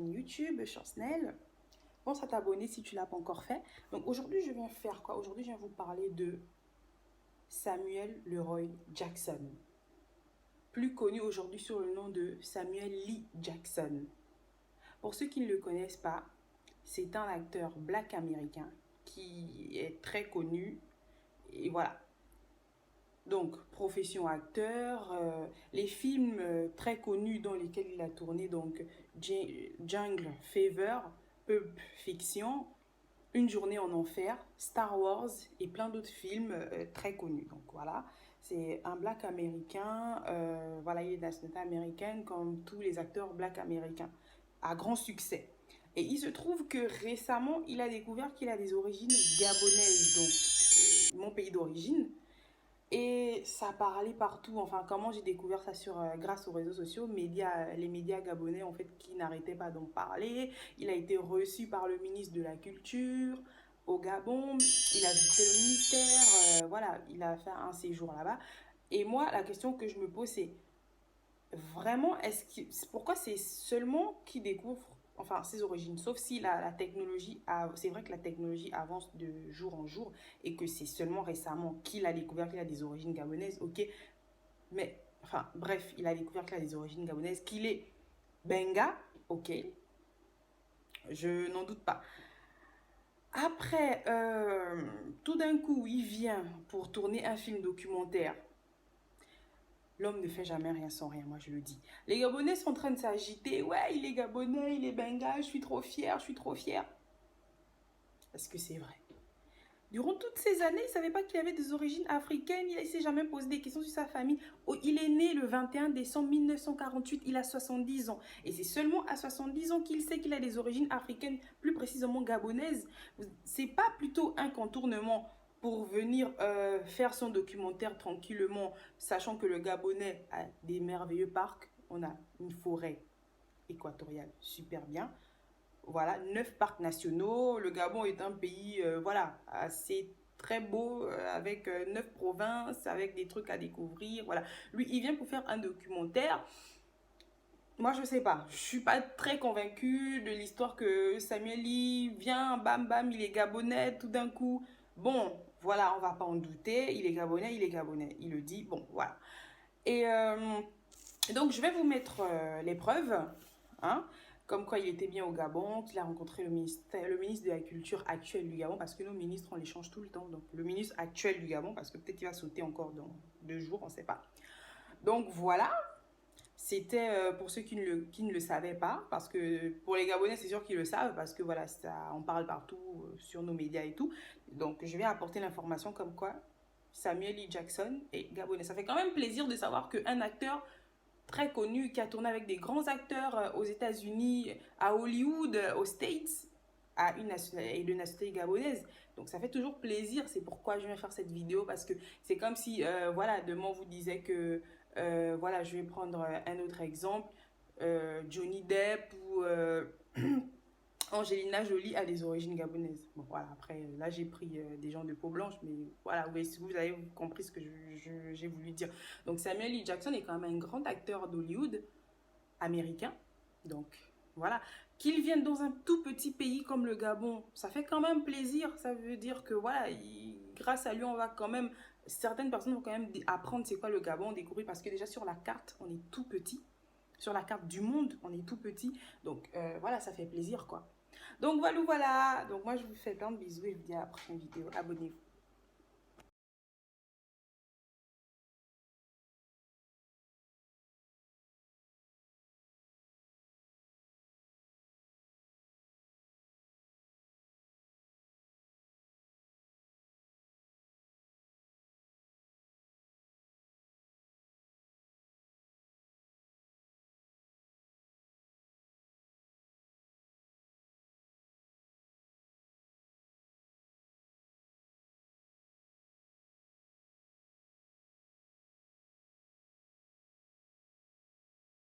chaîne YouTube Chansnel. Pense à t'abonner si tu ne l'as pas encore fait. Donc aujourd'hui, je viens faire quoi? Aujourd'hui, je viens vous parler de Samuel Leroy Jackson, plus connu aujourd'hui sous le nom de Samuel Lee Jackson. Pour ceux qui ne le connaissent pas, c'est un acteur black américain qui est très connu. Et voilà. Donc, profession acteur, les films très connus dans lesquels il a tourné, donc Jungle Fever, Pulp Fiction, Une journée en enfer, Star Wars et plein d'autres films très connus. Donc voilà, c'est un black américain, voilà, il est de nationalité américaine comme tous les acteurs black américains, à grand succès. Et il se trouve que récemment, il a découvert qu'il a des origines gabonaises, donc mon pays d'origine. Et ça parlait partout. Enfin, comment j'ai découvert ça grâce aux réseaux sociaux, les médias gabonais en fait qui n'arrêtaient pas d'en parler. Il a été reçu par le ministre de la Culture au Gabon. Il a visité le ministère. Voilà, il a fait un séjour là-bas. Et moi, la question que je me pose, c'est vraiment, pourquoi c'est seulement qui découvre enfin ses origines, sauf si la technologie, c'est vrai que la technologie avance de jour en jour et que c'est seulement récemment qu'il a découvert qu'il a des origines gabonaises, ok, mais enfin bref, il a découvert qu'il a des origines gabonaises, qu'il est benga, ok, je n'en doute pas. Après, tout d'un coup, il vient pour tourner un film documentaire. L'homme ne fait jamais rien sans rien, moi je le dis. Les Gabonais sont en train de s'agiter. Ouais, il est Gabonais, il est benga, je suis trop fière, je suis trop fière. Est-ce que c'est vrai? Durant toutes ces années, il ne savait pas qu'il avait des origines africaines. Il ne s'est jamais posé des questions sur sa famille. Oh, il est né le 21 décembre 1948. Il a 70 ans. Et c'est seulement à 70 ans qu'il sait qu'il a des origines africaines, plus précisément gabonaises. C'est pas plutôt un contournement pour venir faire son documentaire tranquillement, sachant que le Gabonais a des merveilleux parcs. On a une forêt équatoriale super bien. Voilà, 9 parcs nationaux. Le Gabon est un pays, voilà, assez très beau, avec 9 provinces, avec des trucs à découvrir. Voilà, lui, il vient pour faire un documentaire. Moi, je sais pas. Je suis pas très convaincue de l'histoire que Samuel Lee vient, bam bam, il est gabonais tout d'un coup. Bon, voilà, on va pas en douter. Il est gabonais, il est gabonais. Il le dit. Bon, voilà. Et donc, je vais vous mettre les preuves, hein, comme quoi il était bien au Gabon, qu'il a rencontré le ministre de la Culture actuel du Gabon, parce que nos ministres, on les change tout le temps. Donc, le ministre actuel du Gabon, parce que peut-être qu'il va sauter encore dans 2 jours, on ne sait pas. Donc, voilà. C'était pour ceux qui ne le savaient pas, parce que pour les Gabonais, c'est sûr qu'ils le savent, parce que voilà, on parle partout sur nos médias et tout. Donc, je vais apporter l'information comme quoi Samuel Lee Jackson est Gabonais. Ça fait quand même plaisir de savoir qu'un acteur très connu qui a tourné avec des grands acteurs aux États-Unis, à Hollywood, aux States, a une nationalité, de nationalité gabonaise. Donc ça fait toujours plaisir. C'est pourquoi je viens faire cette vidéo, parce que c'est comme si, voilà, demain on vous disait que, voilà, je vais prendre un autre exemple, Johnny Depp ou Angelina Jolie a des origines gabonaises. Bon, voilà, après, là, j'ai pris des gens de peau blanche, mais voilà, vous avez compris ce que j'ai voulu dire. Donc, Samuel Lee Jackson est quand même un grand acteur d'Hollywood américain. Donc, voilà. Qu'il vienne dans un tout petit pays comme le Gabon, ça fait quand même plaisir. Ça veut dire que, voilà, grâce à lui, on va quand même... Certaines personnes vont quand même apprendre c'est quoi le Gabon, découvrir, parce que déjà sur la carte, on est tout petit. Sur la carte du monde, on est tout petit. Donc, voilà, ça fait plaisir, quoi. Donc, voilà. Donc, moi, je vous fais plein de bisous et je vous dis à la prochaine vidéo. Abonnez-vous.